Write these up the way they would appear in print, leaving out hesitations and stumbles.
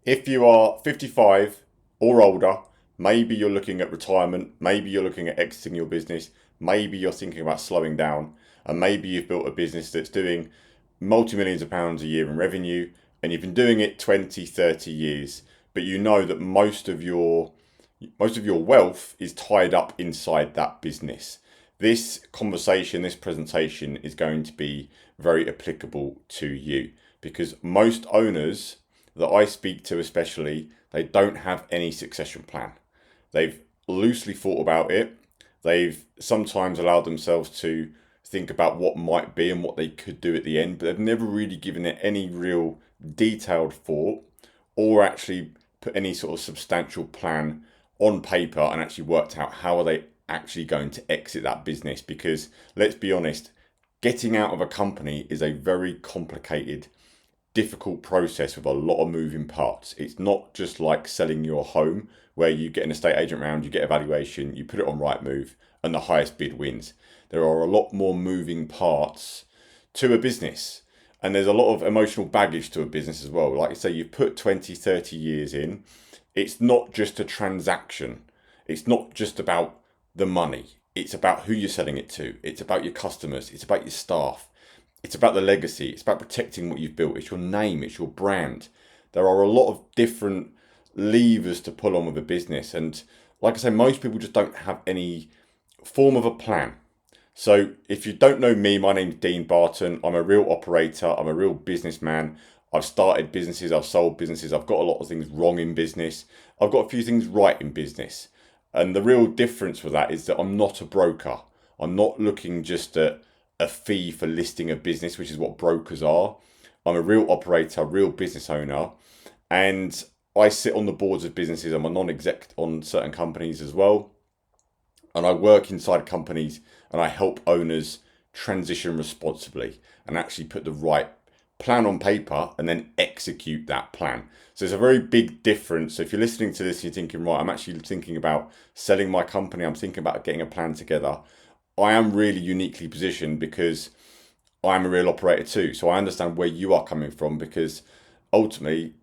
If you are 55 or older, maybe you're looking at retirement, maybe you're looking at exiting your business, maybe you're thinking about slowing down, and maybe you've built a business that's doing multi-millions of pounds a year in revenue, and you've been doing it 20, 30 years, but you know that most of your wealth is tied up inside that business. This conversation, this presentation is going to be very applicable to you because most owners that I speak to, especially, they don't have any succession plan. They've loosely thought about it. They've sometimes allowed themselves to think about what might be and what they could do at the end, but they've never really given it any real detailed thought or actually put any sort of substantial plan on paper and actually worked out how are they actually going to exit that business. Because let's be honest, getting out of a company is a very complicated, difficult process with a lot of moving parts. It's not just like selling your home where you get an estate agent round, you get a valuation, you put it on Rightmove and the highest bid wins. There are a lot more moving parts to a business, and there's a lot of emotional baggage to a business as well. Like I say, you've put 20, 30 years in. It's not just a transaction. It's not just about the money. It's about who you're selling it to. It's about your customers. It's about your staff. It's about the legacy. It's about protecting what you've built. It's your name. It's your brand. There are a lot of different levers to pull on with a business. And like I say, most people just don't have any form of a plan. So if you don't know me, my name's Dean Barton. I'm a real operator. I'm a real businessman. I've started businesses. I've sold businesses. I've got a lot of things wrong in business. I've got a few things right in business. And the real difference with that is that I'm not a broker. I'm not looking just at a fee for listing a business, which is what brokers are. I'm a real operator, real business owner, and I sit on the boards of businesses. I'm a non-exec on certain companies as well, and I work inside companies and I help owners transition responsibly and actually put the right plan on paper and then execute that plan. So it's a very big difference. So if you're listening to this, you're thinking, right, I'm actually thinking about selling my company. I'm thinking about getting a plan together. I am really uniquely positioned because I'm a real operator too. So I understand where you are coming from because ultimately,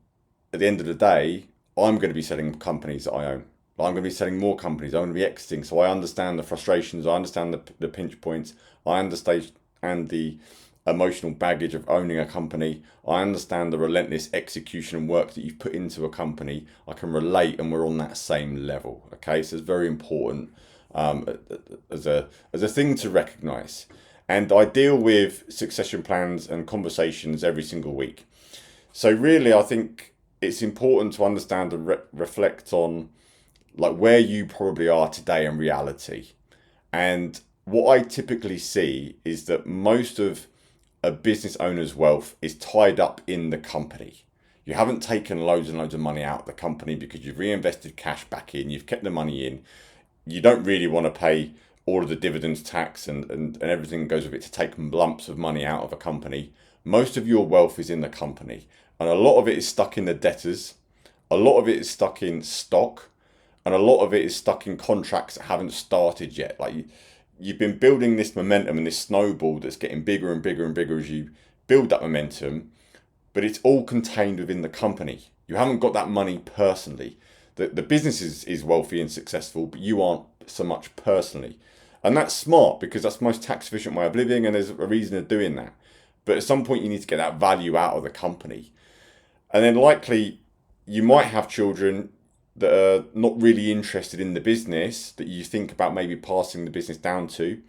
at the end of the day, I'm going to be selling companies that I own. I'm going to be selling more companies. I'm going to be exiting. So I understand the frustrations. I understand the pinch points. I understand the emotional baggage of owning a company. I understand the relentless execution and work that you've put into a company. I can relate and we're on that same level. Okay, so it's very important as a thing to recognize. And I deal with succession plans and conversations every single week. So really, I think it's important to understand and reflect on like where you probably are today in reality. And what I typically see is that most of a business owner's wealth is tied up in the company. You haven't taken loads and loads of money out of the company because you've reinvested cash back in, you've kept the money in. You don't really want to pay all of the dividends tax and everything that goes with it to take lumps of money out of a company. Most of your wealth is in the company. And a lot of it is stuck in the debtors. A lot of it is stuck in stock. And a lot of it is stuck in contracts that haven't started yet. Like you've been building this momentum and this snowball that's getting bigger and bigger and bigger as you build that momentum, but it's all contained within the company. You haven't got that money personally. The business is wealthy and successful, but you aren't so much personally. And that's smart because that's the most tax efficient way of living and there's a reason of doing that. But at some point you need to get that value out of the company. And then likely you might have children that are not really interested in the business that you think about maybe passing the business down to.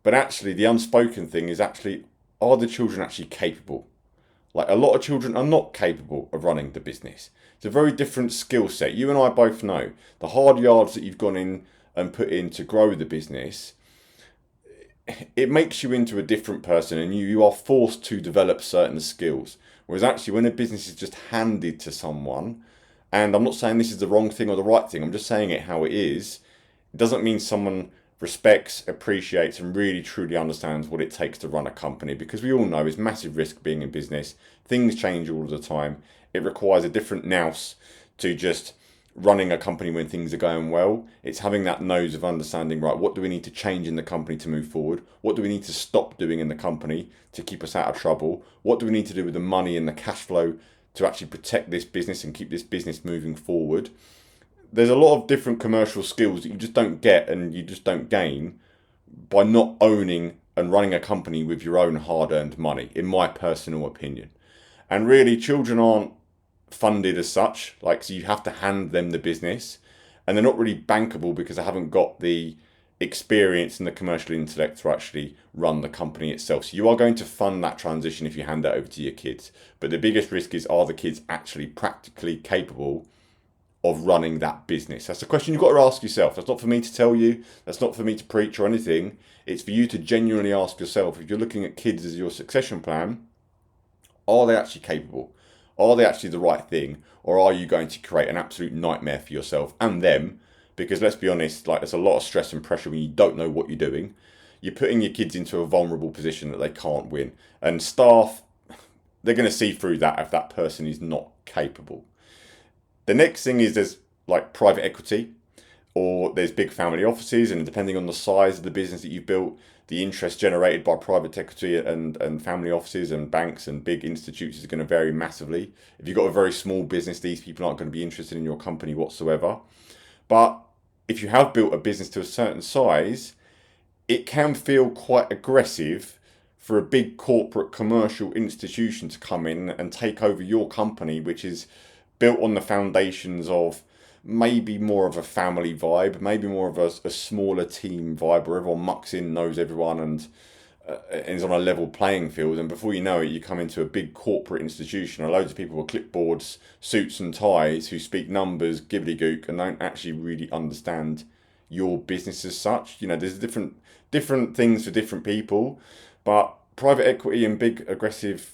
But actually the unspoken thing is actually, are the children actually capable? Like a lot of children are not capable of running the business. It's a very different skill set. You and I both know the hard yards that you've gone in and put in to grow the business, it makes you into a different person and you are forced to develop certain skills. Whereas actually when a business is just handed to someone, and I'm not saying this is the wrong thing or the right thing, I'm just saying it how it is. It doesn't mean someone respects, appreciates, and really truly understands what it takes to run a company. Because we all know it's massive risk being in business. Things change all the time. It requires a different nous to just running a company when things are going well. It's having that nose of understanding, right, what do we need to change in the company to move forward? What do we need to stop doing in the company to keep us out of trouble? What do we need to do with the money and the cash flow to actually protect this business and keep this business moving forward. There's a lot of different commercial skills that you just don't get and you just don't gain by not owning and running a company with your own hard-earned money, in my personal opinion. And really, children aren't funded as such, like, so you have to hand them the business, and they're not really bankable because they haven't got the experience and the commercial intellect to actually run the company itself. So you are going to fund that transition if you hand that over to your kids. But the biggest risk is, are the kids actually practically capable of running that business? That's the question you've got to ask yourself. That's not for me to tell you. That's not for me to preach or anything. It's for you to genuinely ask yourself, if you're looking at kids as your succession plan, are they actually capable? Are they actually the right thing? Or are you going to create an absolute nightmare for yourself and them? Because let's be honest, like, there's a lot of stress and pressure when you don't know what you're doing. You're putting your kids into a vulnerable position that they can't win. And staff, they're going to see through that if that person is not capable. The next thing is there's like private equity, or there's big family offices, and depending on the size of the business that you've built, the interest generated by private equity and family offices and banks and big institutes is going to vary massively. If you've got a very small business, these people aren't going to be interested in your company whatsoever. But if you have built a business to a certain size, it can feel quite aggressive for a big corporate commercial institution to come in and take over your company, which is built on the foundations of maybe more of a family vibe, maybe more of a smaller team vibe where everyone mucks in, knows everyone, and is on a level playing field. And before you know it, you come into a big corporate institution and loads of people with clipboards, suits and ties who speak numbers, gobbledygook, and don't actually really understand your business as such. You know, there's different things for different people, but private equity and big aggressive,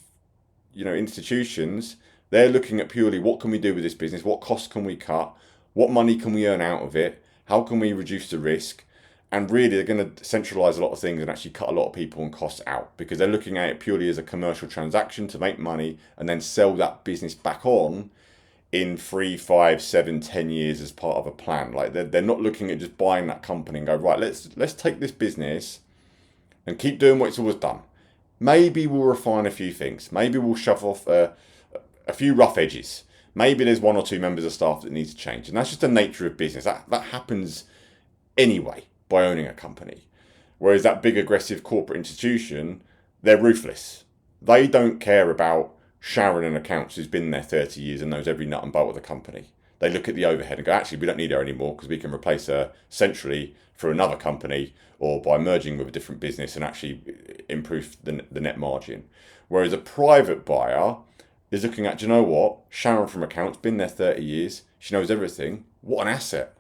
institutions, they're looking at purely what can we do with this business, what costs can we cut, what money can we earn out of it, how can we reduce the risk. And really, they're going to centralise a lot of things and actually cut a lot of people and costs out, because they're looking at it purely as a commercial transaction to make money and then sell that business back on in 3, 5, 7, 10 years as part of a plan. Like, they're not looking at just buying that company and go, right, let's take this business and keep doing what it's always done. Maybe we'll refine a few things. Maybe we'll shove off a few rough edges. Maybe there's 1 or 2 members of staff that need to change. And that's just the nature of business. That happens anyway by owning a company. Whereas that big aggressive corporate institution, they're ruthless. They don't care about Sharon in accounts who's been there 30 years and knows every nut and bolt of the company. They look at the overhead and go, actually, we don't need her anymore because we can replace her centrally through another company or by merging with a different business and actually improve the net margin. Whereas a private buyer is looking at, do you know what? Sharon from accounts, been there 30 years. She knows everything. What an asset.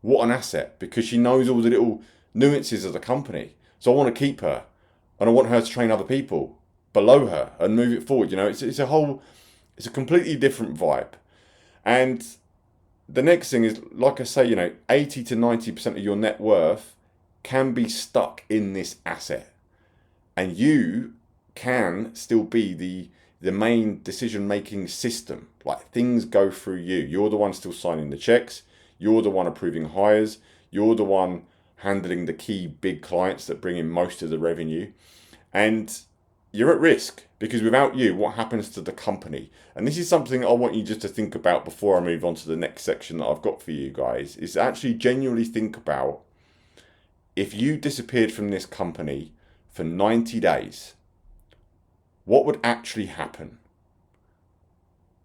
What an asset, because she knows all the little nuances of the company. So I want to keep her, and I want her to train other people below her and move it forward. It's a completely different vibe. And the next thing is, like I say, 80 to 90% of your net worth can be stuck in this asset, and you can still be the main decision-making system. Like, things go through you. You're the one still signing the checks. You're the one approving hires. You're the one handling the key big clients that bring in most of the revenue. And you're at risk, because without you, what happens to the company? And this is something I want you just to think about before I move on to the next section that I've got for you guys, is actually genuinely think about, if you disappeared from this company for 90 days, what would actually happen?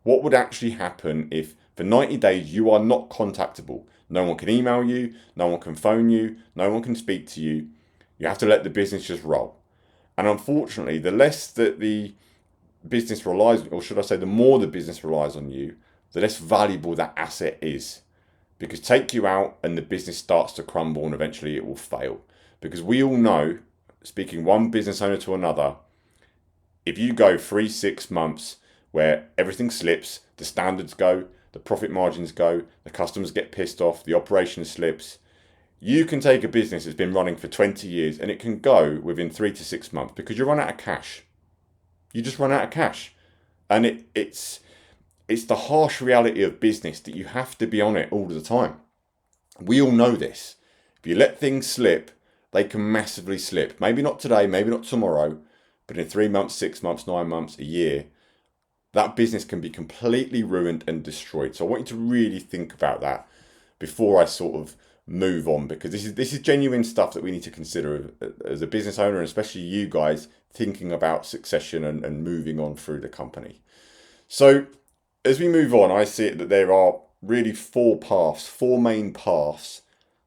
What would actually happen if for 90 days you are not contactable? No one can email you, no one can phone you, no one can speak to you. You have to let the business just roll. And unfortunately, the less that the business relies, or should I say, the more the business relies on you, the less valuable that asset is. Because take you out and the business starts to crumble and eventually it will fail. Because we all know, speaking one business owner to another, if you go 3, 6 months where everything slips, the standards go, the profit margins go, the customers get pissed off, the operation slips, you can take a business that's been running for 20 years and it can go within 3 to 6 months because you run out of cash. You just run out of cash. And it's the harsh reality of business that you have to be on it all the time. We all know this. If you let things slip, they can massively slip. Maybe not today, maybe not tomorrow, but in 3 months, 6 months, 9 months, a year, that business can be completely ruined and destroyed. So I want you to really think about that before I sort of move on, because this is genuine stuff that we need to consider as a business owner, and especially you guys thinking about succession and moving on through the company. So as we move on, I see it that there are really four main paths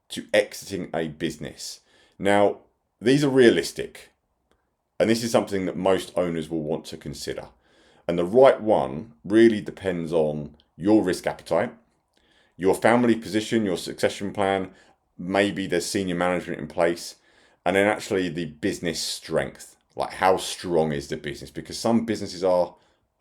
to exiting a business. Now, these are realistic, and this is something that most owners will want to consider. And the right one really depends on your risk appetite, your family position, your succession plan, maybe there's senior management in place, and then actually the business strength. Like, how strong is the business? Because some businesses are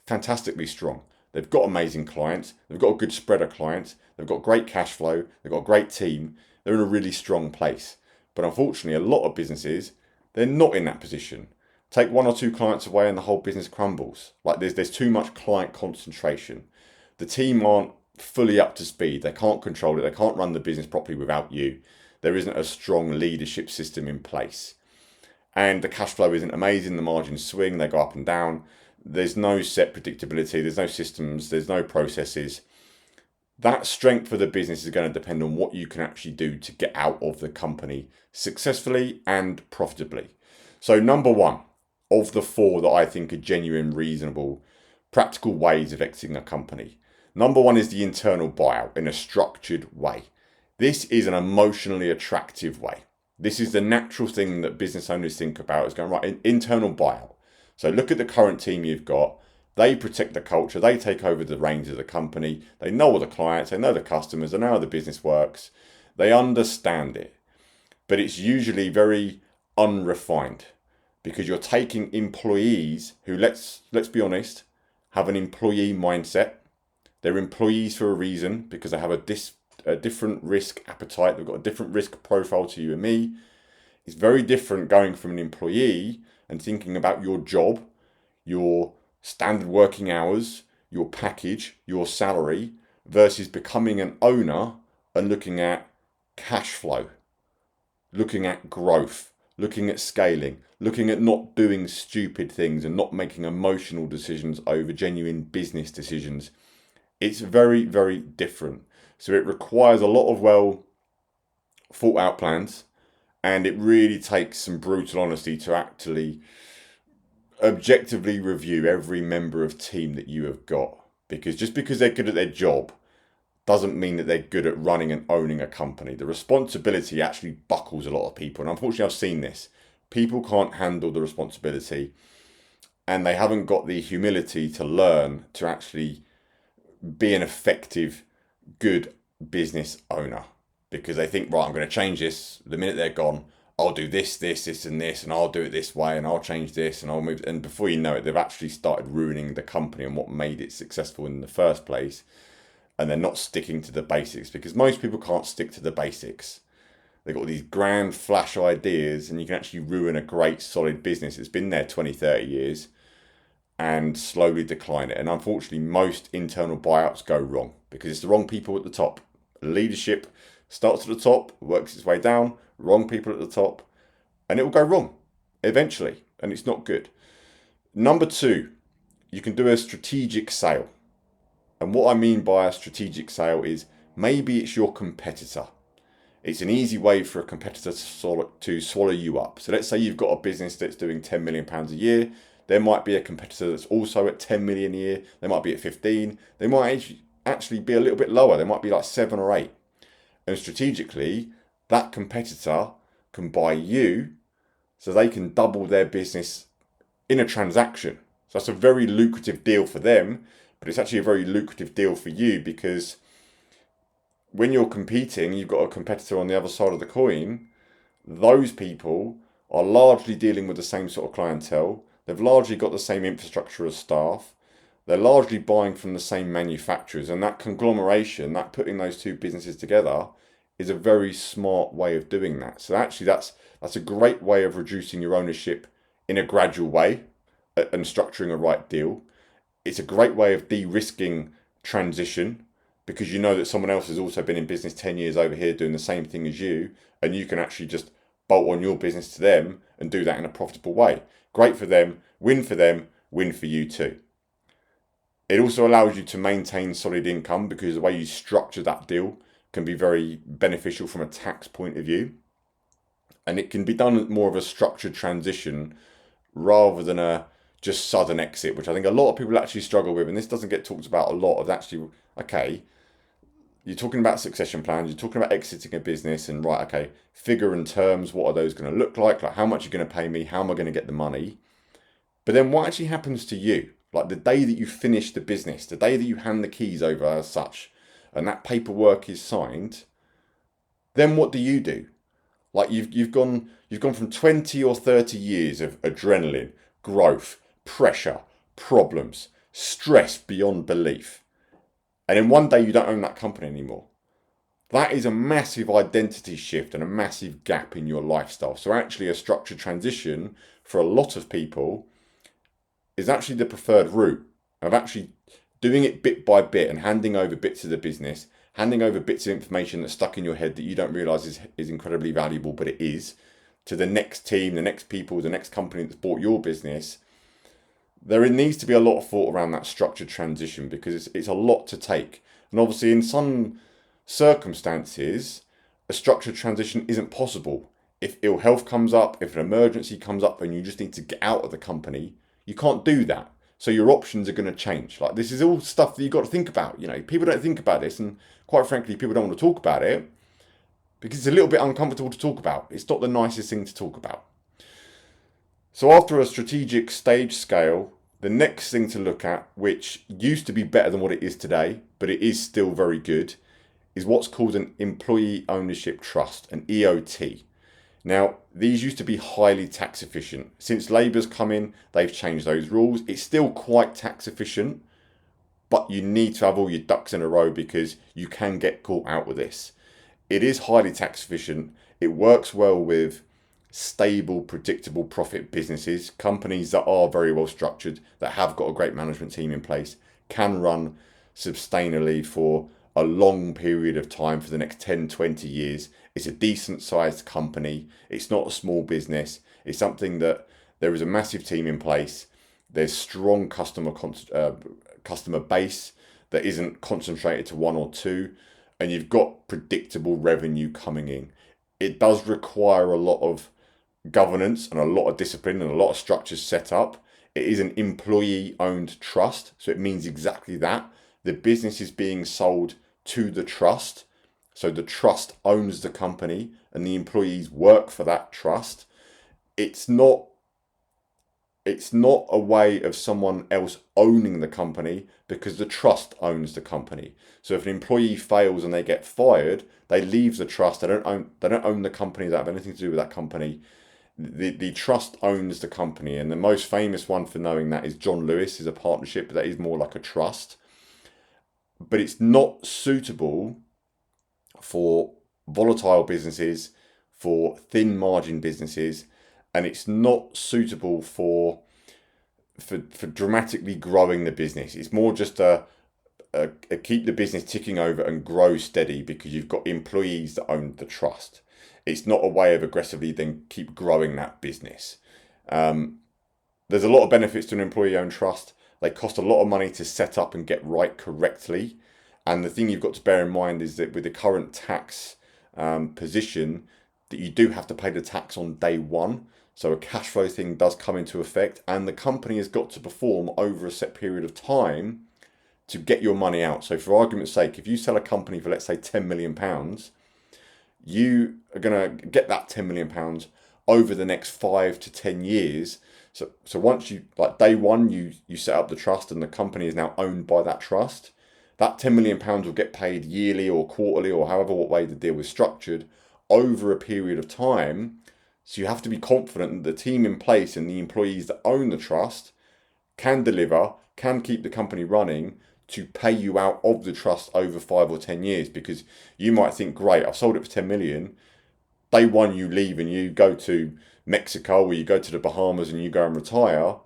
fantastically strong. They've got amazing clients, they've got a good spread of clients, they've got great cash flow, they've got a great team, they're in a really strong place. But unfortunately, a lot of businesses, they're not in that position. Take one or two clients away and the whole business crumbles. Like, there's too much client concentration. The team aren't fully up to speed. They can't control it. They can't run the business properly without you. There isn't a strong leadership system in place. And the cash flow isn't amazing. The margins swing, they go up and down. There's no set predictability. There's no systems. There's no processes. That strength of the business is going to depend on what you can actually do to get out of the company successfully and profitably. So number one of the four that I think are genuine, reasonable, practical ways of exiting a company. Number one is the internal buyout in a structured way. This is an emotionally attractive way. This is the natural thing that business owners think about, is going, right, an internal buyout. So look at the current team you've got. They protect the culture. They take over the reins of the company. They know all the clients. They know the customers. They know how the business works. They understand it. But it's usually very unrefined, because you're taking employees who, let's be honest, have an employee mindset. They're employees for a reason, because they have a different risk appetite. They've got a different risk profile to you and me. It's very different going from an employee and thinking about your job, your standard working hours, your package, your salary, versus becoming an owner and looking at cash flow, looking at growth, looking at scaling, looking at not doing stupid things and not making emotional decisions over genuine business decisions. It's very, very different. So it requires a lot of well thought out plans, and it really takes some brutal honesty to actually objectively review every member of team that you have got. Because just because they're good at their job doesn't mean that they're good at running and owning a company. The responsibility actually buckles a lot of people. And unfortunately, I've seen this. People can't handle the responsibility, and they haven't got the humility to learn to actually be an effective, good business owner, because they think, right, I'm going to change this. The minute they're gone, I'll do this, and this, and I'll do it this way, and I'll change this, and I'll move. And before you know it, they've actually started ruining the company and what made it successful in the first place. And they're not sticking to the basics, because most people can't stick to the basics. They've got these grand flash ideas, and you can actually ruin a great solid business. It's been there 20, 30 years and slowly decline it. And unfortunately, most internal buyouts go wrong because it's the wrong people at the top. Leadership starts at the top, works its way down, wrong people at the top, and it will go wrong eventually, and it's not good. Number two, you can do a strategic sale. And what I mean by a strategic sale is maybe it's your competitor. It's an easy way for a competitor to swallow you up. So let's say you've got a business that's doing £10 million a year. There might be a competitor that's also at 10 million a year. They might be at 15. They might actually be a little bit lower. They might be like 7 or 8. And strategically, that competitor can buy you so they can double their business in a transaction. So that's a very lucrative deal for them, but it's actually a very lucrative deal for you, because when you're competing, you've got a competitor on the other side of the coin. Those people are largely dealing with the same sort of clientele. They've largely got the same infrastructure as staff. They're largely buying from the same manufacturers. And that conglomeration, that putting those two businesses together, is a very smart way of doing that. So actually that's a great way of reducing your ownership in a gradual way and structuring a right deal. It's a great way of de-risking transition, because you know that someone else has also been in business 10 years over here doing the same thing as you, and you can actually just bolt on your business to them and do that in a profitable way. Great for them, win for you too. It also allows you to maintain solid income because the way you structure that deal can be very beneficial from a tax point of view. And it can be done more of a structured transition rather than a just sudden exit, which I think a lot of people actually struggle with. And this doesn't get talked about a lot of actually, okay, you're talking about succession plans, you're talking about exiting a business, and right, okay, figure and terms, what are those going to look like? Like, how much are you going to pay me? How am I going to get the money? But then what actually happens to you? Like the day that you finish the business, the day that you hand the keys over as such, and that paperwork is signed, then what do you do? Like you've gone from 20 or 30 years of adrenaline, growth, pressure, problems, stress beyond belief. And then one day you don't own that company anymore. That is a massive identity shift and a massive gap in your lifestyle. So actually a structured transition for a lot of people is actually the preferred route of actually doing it bit by bit and handing over bits of the business, handing over bits of information that's stuck in your head that you don't realize is incredibly valuable, but it is, to the next team, the next people, the next company that's bought your business. There needs to be a lot of thought around that structured transition because it's a lot to take. And obviously in some circumstances, a structured transition isn't possible. If ill health comes up, if an emergency comes up and you just need to get out of the company, you can't do that. So your options are going to change. Like this is all stuff that you've got to think about. You know, people don't think about this, and quite frankly, people don't want to talk about it because it's a little bit uncomfortable to talk about. It's not the nicest thing to talk about. So after a strategic stage scale, the next thing to look at, which used to be better than what it is today, but it is still very good, is what's called an employee ownership trust, an EOT. Now, these used to be highly tax efficient. Since Labour's come in, they've changed those rules. It's still quite tax efficient, but you need to have all your ducks in a row because you can get caught out with this. It is highly tax efficient. It works well with stable, predictable profit businesses, companies that are very well structured, that have got a great management team in place, can run sustainably for a long period of time for the next 10, 20 years. It's a decent sized company. It's not a small business. It's something that there is a massive team in place. There's strong customer base that isn't concentrated to one or two, and you've got predictable revenue coming in. It does require a lot of governance and a lot of discipline and a lot of structures set up. It is an employee owned trust, so it means exactly that. The business is being sold to the trust, so the trust owns the company and the employees work for that trust. It's not a way of someone else owning the company because the trust owns the company. So if an employee fails and they get fired, they leave the trust. They don't own the company. They don't have anything to do with that company. The trust owns the company, and the most famous one for knowing that is John Lewis is a partnership, but that is more like a trust. But it's not suitable for volatile businesses, for thin margin businesses, and it's not suitable for dramatically growing the business. It's more just a keep the business ticking over and grow steady because you've got employees that own the trust. It's not a way of aggressively then keep growing that business. There's a lot of benefits to an employee-owned trust. They cost a lot of money to set up and get right correctly. And the thing you've got to bear in mind is that with the current tax position, that you do have to pay the tax on day one. So a cash flow thing does come into effect, and the company has got to perform over a set period of time to get your money out. So for argument's sake, if you sell a company for, let's say, £10 million, you are going to get that £10 million over the next 5 to 10 years. So once you, like day one, you set up the trust and the company is now owned by that trust, that £10 million will get paid yearly or quarterly or however what way the deal is structured over a period of time. So you have to be confident that the team in place and the employees that own the trust can deliver, can keep the company running to pay you out of the trust over 5 or 10 years. Because you might think, great, I've sold it for 10 million. Day one, you leave and you go to Mexico or you go to the Bahamas and you go and retire.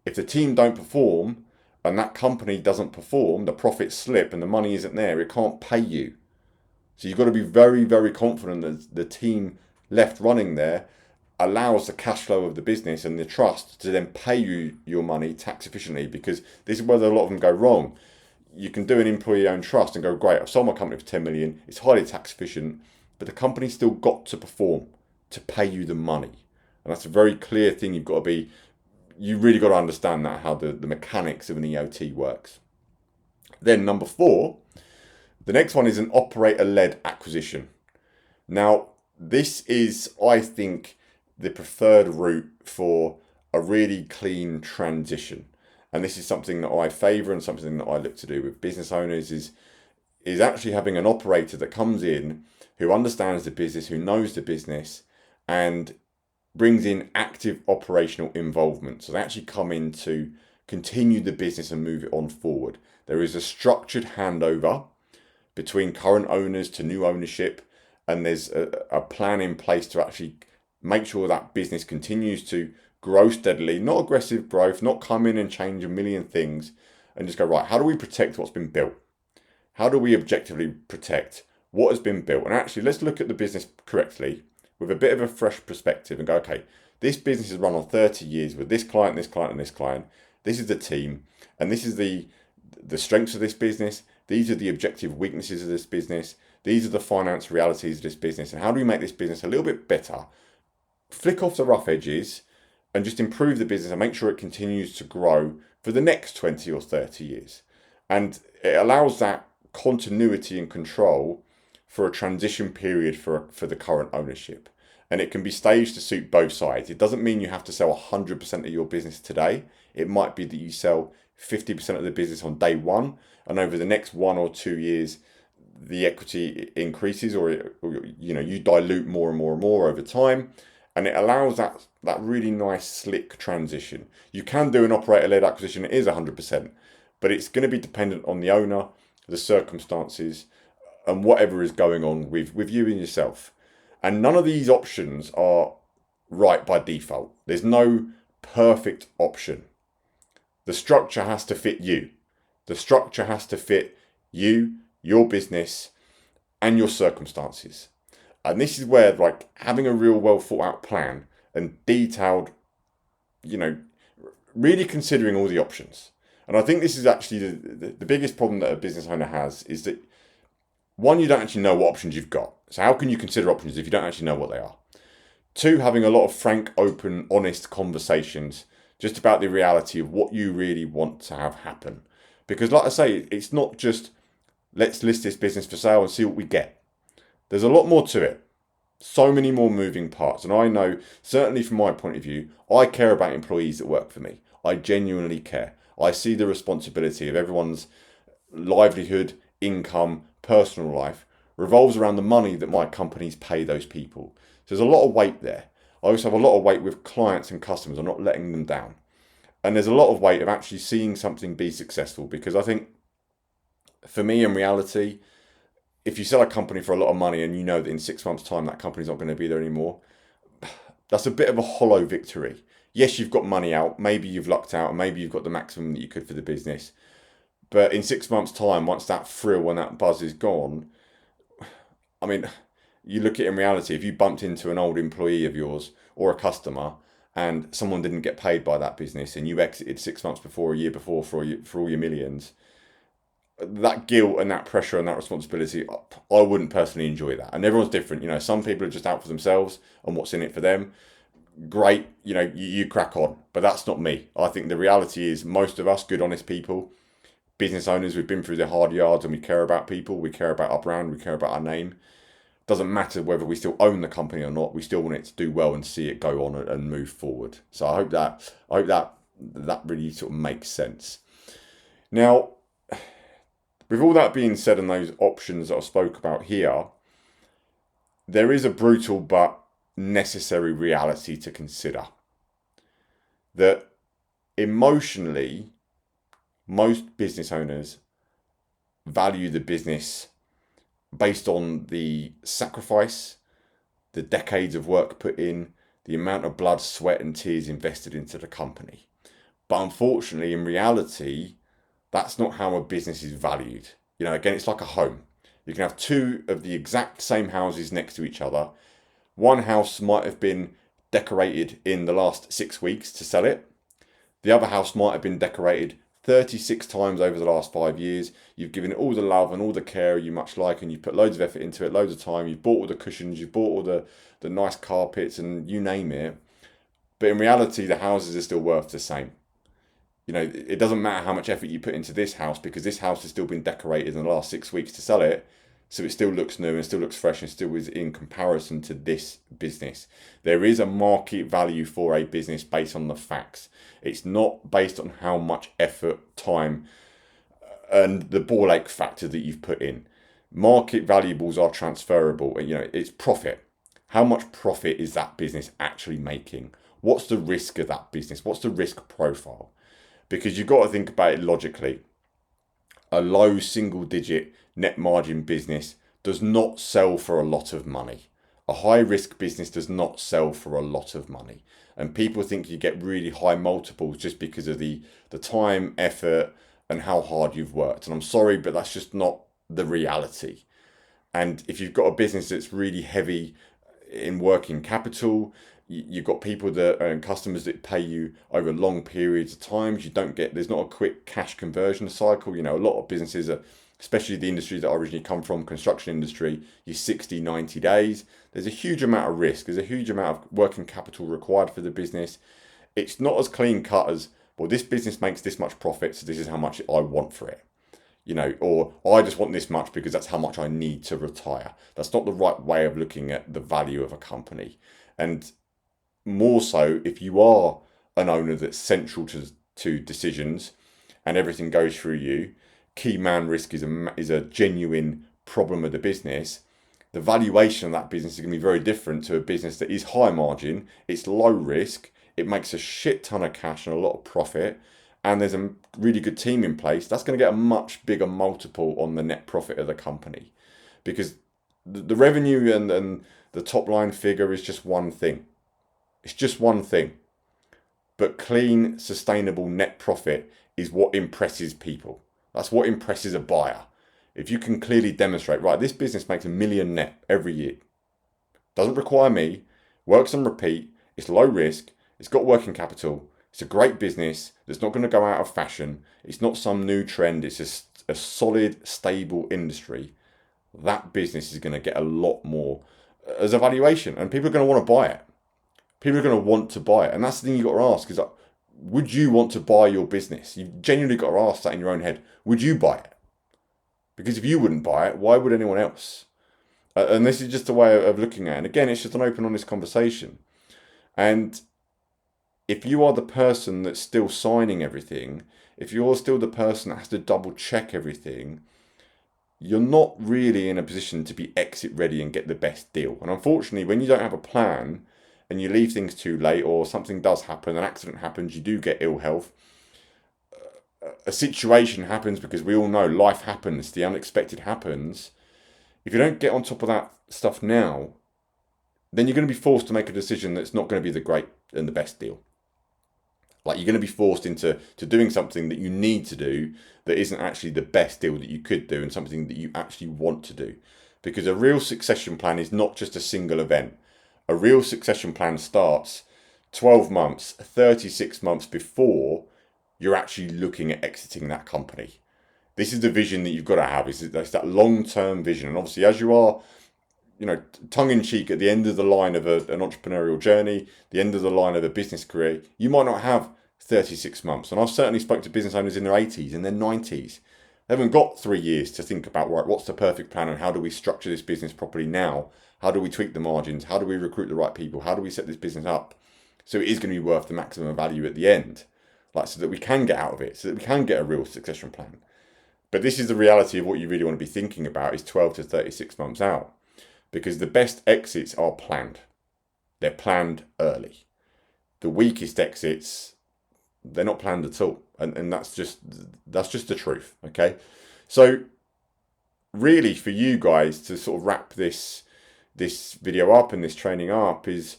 If the team don't perform and that company doesn't perform, the profits slip and the money isn't there, it can't pay you. So you've got to be very, very confident that the team left running there allows the cash flow of the business and the trust to then pay you your money tax efficiently, because this is where a lot of them go wrong. You can do an employee-owned trust and go, great, I've sold my company for 10 million, it's highly tax efficient, but the company's still got to perform to pay you the money. And that's a very clear thing. You really got to understand that, how the mechanics of an EOT works. Then number 4, the next one is an operator-led acquisition. Now, this is, I think, the preferred route for a really clean transition. And this is something that I favour and something that I look to do with business owners is actually having an operator that comes in who understands the business, who knows the business, and brings in active operational involvement. So they actually come in to continue the business and move it on forward. There is a structured handover between current owners to new ownership, and there's a plan in place to actually make sure that business continues to grow steadily, not aggressive growth, not come in and change a million things and just go, right, how do we protect what's been built? How do we objectively protect what has been built? And actually, let's look at the business correctly with a bit of a fresh perspective and go, okay, this business is run on 30 years with this client, this client, and this client. This is the team, and this is the strengths of this business. These are the objective weaknesses of this business. These are the finance realities of this business. And how do we make this business a little bit better? Flick off the rough edges and just improve the business and make sure it continues to grow for the next 20 or 30 years. And it allows that continuity and control for a transition period for the current ownership. And it can be staged to suit both sides. It doesn't mean you have to sell 100% of your business today. It might be that you sell 50% of the business on day one, and over the next 1 or 2 years, the equity increases, or you dilute more and more and more over time. And it allows that really nice, slick transition. You can do an operator-led acquisition. It is 100%, but it's going to be dependent on the owner, the circumstances, and whatever is going on with you and yourself. And none of these options are right by default. There's no perfect option. The structure has to fit you. The structure has to fit you, your business, and your circumstances. And this is where, like, having a real well thought out plan and detailed, really considering all the options. And I think this is actually the biggest problem that a business owner has, is that, one, you don't actually know what options you've got. So how can you consider options if you don't actually know what they are? 2, having a lot of frank, open, honest conversations just about the reality of what you really want to have happen. Because like I say, it's not just, let's list this business for sale and see what we get. There's a lot more to it. So many more moving parts. And I know, certainly from my point of view, I care about employees that work for me. I genuinely care. I see the responsibility of everyone's livelihood, income, personal life revolves around the money that my companies pay those people. So there's a lot of weight there. I also have a lot of weight with clients and customers. I'm not letting them down. And there's a lot of weight of actually seeing something be successful, because I think, for me, in reality, if you sell a company for a lot of money and you know that in 6 months' time that company's not going to be there anymore, that's a bit of a hollow victory. Yes, you've got money out, maybe you've lucked out, and maybe you've got the maximum that you could for the business. But in 6 months' time, once that thrill and that buzz is gone, I mean, you look at it in reality, if you bumped into an old employee of yours or a customer and someone didn't get paid by that business and you exited 6 months before, a year before, for all your millions, that guilt and that pressure and that responsibility, I wouldn't personally enjoy that. And everyone's different. Some people are just out for themselves and what's in it for them. Great, you crack on. But that's not me. I think the reality is, most of us, good, honest people, business owners, we've been through the hard yards and we care about people, we care about our brand, we care about our name. Doesn't matter whether we still own the company or not, we still want it to do well and see it go on and move forward. So I hope that really sort of makes sense. Now, with all that being said and those options that I spoke about here, there is a brutal but necessary reality to consider. That emotionally, most business owners value the business based on the sacrifice, the decades of work put in, the amount of blood, sweat and tears invested into the company. But unfortunately, in reality, that's not how a business is valued. Again, it's like a home. You can have 2 of the exact same houses next to each other. One house might have been decorated in the last 6 weeks to sell it. The other house might have been decorated 36 times over the last 5 years. You've given it all the love and all the care you much like, and you've put loads of effort into it, loads of time. You've bought all the cushions, you've bought all the nice carpets, and you name it. But in reality, the houses are still worth the same. It doesn't matter how much effort you put into this house, because this house has still been decorated in the last 6 weeks to sell it. So it still looks new and still looks fresh and still is in comparison to this business. There is a market value for a business based on the facts. It's not based on how much effort, time, and the ball ache factor that you've put in. Market valuables are transferable. It's profit. How much profit is that business actually making? What's the risk of that business? What's the risk profile? Because you've got to think about it logically. A low single digit net margin business does not sell for a lot of money. A high risk business does not sell for a lot of money. And people think you get really high multiples just because of the time, effort, and how hard you've worked. And I'm sorry, but that's just not the reality. And if you've got a business that's really heavy in working capital, you've got people that are customers that pay you over long periods of time. There's not a quick cash conversion cycle. A lot of businesses are, especially the industries that I originally come from, construction industry, you're 60, 90 days. There's a huge amount of risk. There's a huge amount of working capital required for the business. It's not as clean cut as, well, this business makes this much profit, so this is how much I want for it. Or I just want this much because that's how much I need to retire. That's not the right way of looking at the value of a company. And more so, if you are an owner that's central to decisions and everything goes through you, key man risk is a genuine problem of the business. The valuation of that business is going to be very different to a business that is high margin, it's low risk, it makes a shit ton of cash and a lot of profit, and there's a really good team in place. That's going to get a much bigger multiple on the net profit of the company, because the revenue and the top line figure is just one thing. It's just one thing. But clean, sustainable net profit is what impresses people. That's what impresses a buyer. If you can clearly demonstrate, right, this business makes $1 million net every year, doesn't require me, works on repeat, it's low risk, it's got working capital, it's a great business that's not going to go out of fashion, it's not some new trend, it's just a solid, stable industry, that business is going to get a lot more as a valuation, and people are going to want to buy it. People are going to want to buy it. And that's the thing you've got to ask is, would you want to buy your business? You've genuinely got to ask that in your own head. Would you buy it? Because if you wouldn't buy it, why would anyone else? And this is just a way of looking at it. And again, it's just an open, honest conversation. And if you are the person that's still signing everything, if you're still the person that has to double check everything, you're not really in a position to be exit ready and get the best deal. And unfortunately, when you don't have a plan, and you leave things too late, or something does happen, an accident happens, you do get ill health, a situation happens, because we all know life happens, the unexpected happens. If you don't get on top of that stuff now, then you're going to be forced to make a decision that's not going to be the great and the best deal. Like, you're going to be forced into doing something that you need to do that isn't actually the best deal that you could do, and something that you actually want to do. Because a real succession plan is not just a single event. A real succession plan starts 12 months, 36 months before you're actually looking at exiting that company. This is the vision that you've got to have. It's that long-term vision. And obviously, as you are, tongue-in-cheek at the end of the line of an entrepreneurial journey, the end of the line of a business career, you might not have 36 months. And I've certainly spoke to business owners in their 80s and their 90s. They haven't got 3 years to think about, right, what's the perfect plan and how do we structure this business properly now? How do we tweak the margins? How do we recruit the right people? How do we set this business up so it is going to be worth the maximum value at the end? So that we can get out of it, so that we can get a real succession plan. But this is the reality of what you really want to be thinking about, is 12 to 36 months out. Because the best exits are planned. They're planned early. The weakest exits, they're not planned at all. And that's just the truth, okay? So really, for you guys to sort of wrap this video up and this training up, is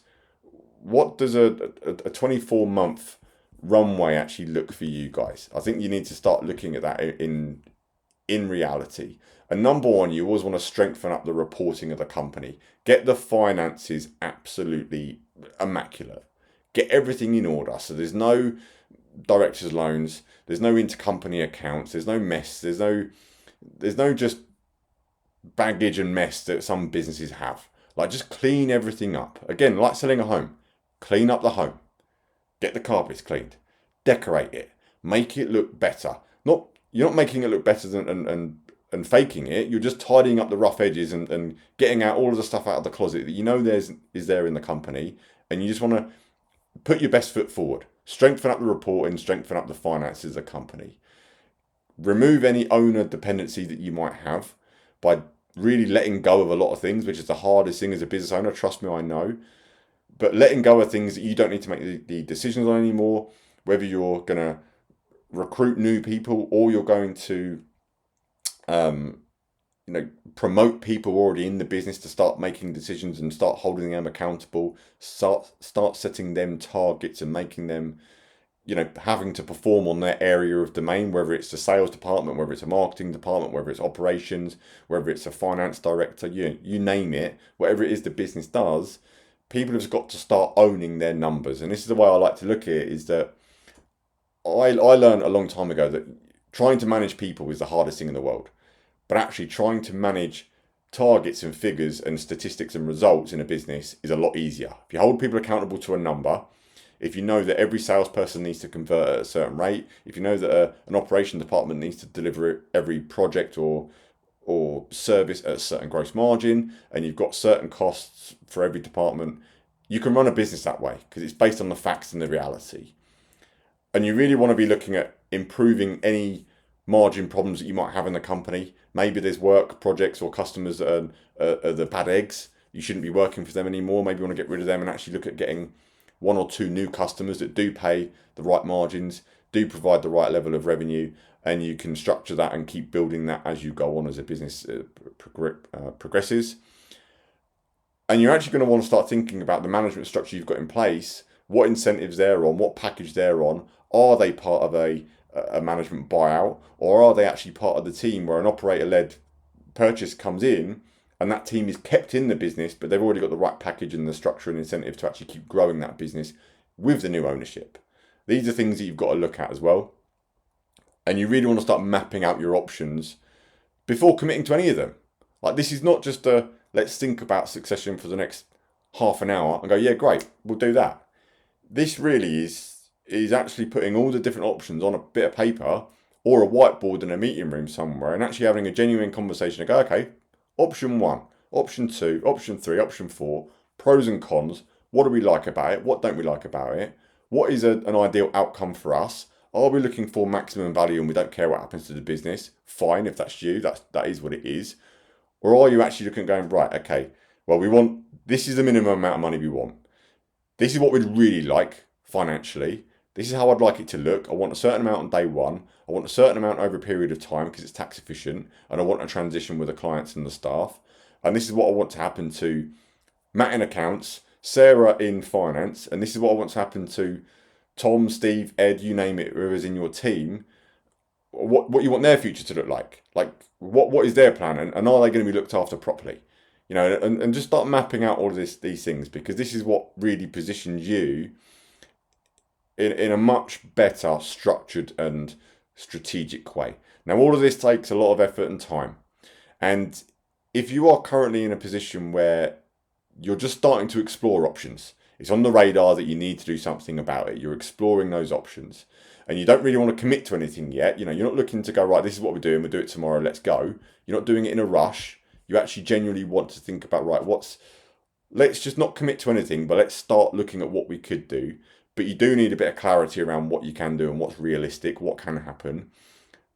what does a 24-month runway actually look for you guys? I think you need to start looking at that in reality. And number one, you always want to strengthen up the reporting of the company. Get the finances absolutely immaculate. Get everything in order. So there's no director's loans, there's no intercompany accounts, there's no mess, there's no just baggage and mess that some businesses have. Like, just clean everything up. Again, like selling a home, clean up the home, get the carpets cleaned, decorate it, make it look better. Not You're not making it look better and faking it. You're just tidying up the rough edges and getting out all of the stuff out of the closet that you know is there in the company, and you just want to put your best foot forward. Strengthen up the reporting, strengthen up the finances of the company. Remove any owner dependency that you might have by really letting go of a lot of things, which is the hardest thing as a business owner. Trust me, I know. But letting go of things that you don't need to make the decisions on anymore, whether you're going to recruit new people or you're going to promote people already in the business to start making decisions and start holding them accountable, start setting them targets and making them, having to perform on their area of domain, whether it's the sales department, whether it's a marketing department, whether it's operations, whether it's a finance director, you name it, whatever it is the business does, people have got to start owning their numbers. And this is the way I like to look at it, is that I learned a long time ago that trying to manage people is the hardest thing in the world. But actually trying to manage targets and figures and statistics and results in a business is a lot easier. If you hold people accountable to a number, if you know that every salesperson needs to convert at a certain rate, if you know that an operation department needs to deliver every project or service at a certain gross margin, and you've got certain costs for every department, you can run a business that way because it's based on the facts and the reality. And you really want to be looking at improving any margin problems that you might have in the company. Maybe there's work projects or customers that are the bad eggs. You shouldn't be working for them anymore. Maybe you want to get rid of them and actually look at getting one or two new customers that do pay the right margins, do provide the right level of revenue, and you can structure that and keep building that as you go on as a business progresses. And you're actually going to want to start thinking about the management structure you've got in place, what incentives they're on, what package they're on. Are they part of a management buyout, or are they actually part of the team where an operator-led purchase comes in and that team is kept in the business, but they've already got the right package and the structure and incentive to actually keep growing that business with the new ownership? These are things that you've got to look at as well. And you really want to start mapping out your options before committing to any of them. Like, this is not just let's think about succession for the next half an hour and go, yeah, great, we'll do that. This really is actually putting all the different options on a bit of paper or a whiteboard in a meeting room somewhere and actually having a genuine conversation and go, okay, option 1, option 2, option 3, option 4, pros and cons. What do we like about it? What don't we like about it? What is an ideal outcome for us? Are we looking for maximum value and we don't care what happens to the business? Fine, if that's you, that is what it is. Or are you actually looking at going, right, okay, well, this is the minimum amount of money we want. This is what we'd really like financially. This is how I'd like it to look. I want a certain amount on day one. I want a certain amount over a period of time because it's tax efficient. And I want a transition with the clients and the staff. And this is what I want to happen to Matt in accounts, Sarah in finance. And this is what I want to happen to Tom, Steve, Ed, you name it, whoever's in your team. What you want their future to look like. Like, what is their plan? And are they going to be looked after properly? And just start mapping out all of these things, because this is what really positions you in a much better structured and strategic way. Now, all of this takes a lot of effort and time. And if you are currently in a position where you're just starting to explore options, it's on the radar that you need to do something about it, you're exploring those options, and you don't really want to commit to anything yet, you're not looking to go, right, this is what we're doing, we'll do it tomorrow, let's go. You're not doing it in a rush. You actually genuinely want to think about, right, let's just not commit to anything, but let's start looking at what we could do. But you do need a bit of clarity around what you can do and what's realistic, what can happen.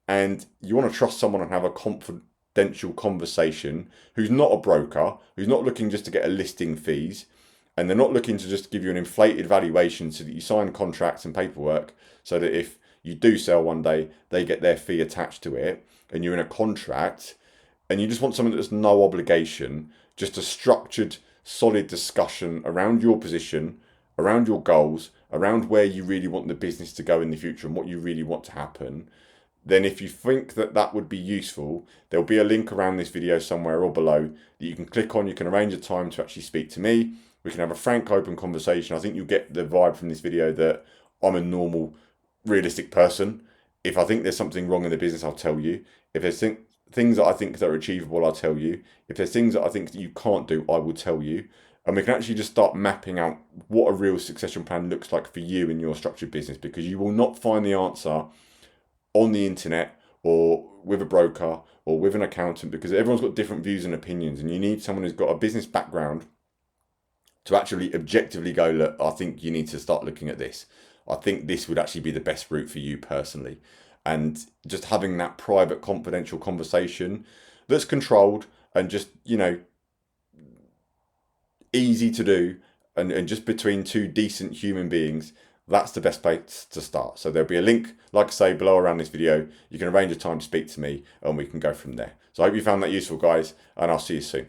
And you want to trust someone and have a confidential conversation who's not a broker, who's not looking just to get a listing fees, and they're not looking to just give you an inflated valuation so that you sign contracts and paperwork so that if you do sell one day, they get their fee attached to it, and you're in a contract, and you just want something that's no obligation, just a structured, solid discussion around your position, around your goals, around where you really want the business to go in the future and what you really want to happen. Then if you think that would be useful, there'll be a link around this video somewhere or below that you can click on. You can arrange a time to actually speak to me. We can have a frank, open conversation. I think you'll get the vibe from this video that I'm a normal, realistic person. If I think there's something wrong in the business, I'll tell you. If there's things that I think that are achievable, I'll tell you. If there's things that I think that you can't do, I will tell you. And we can actually just start mapping out what a real succession plan looks like for you in your structured business, because you will not find the answer on the internet or with a broker or with an accountant, because everyone's got different views and opinions, and you need someone who's got a business background to actually objectively go, look, I think you need to start looking at this. I think this would actually be the best route for you personally. And just having that private, confidential conversation that's controlled and just, easy to do, and just between two decent human beings, that's the best place to start. So there'll be a link, like I say, below around this video. You can arrange a time to speak to me and we can go from there. So I hope you found that useful, guys, and I'll see you soon.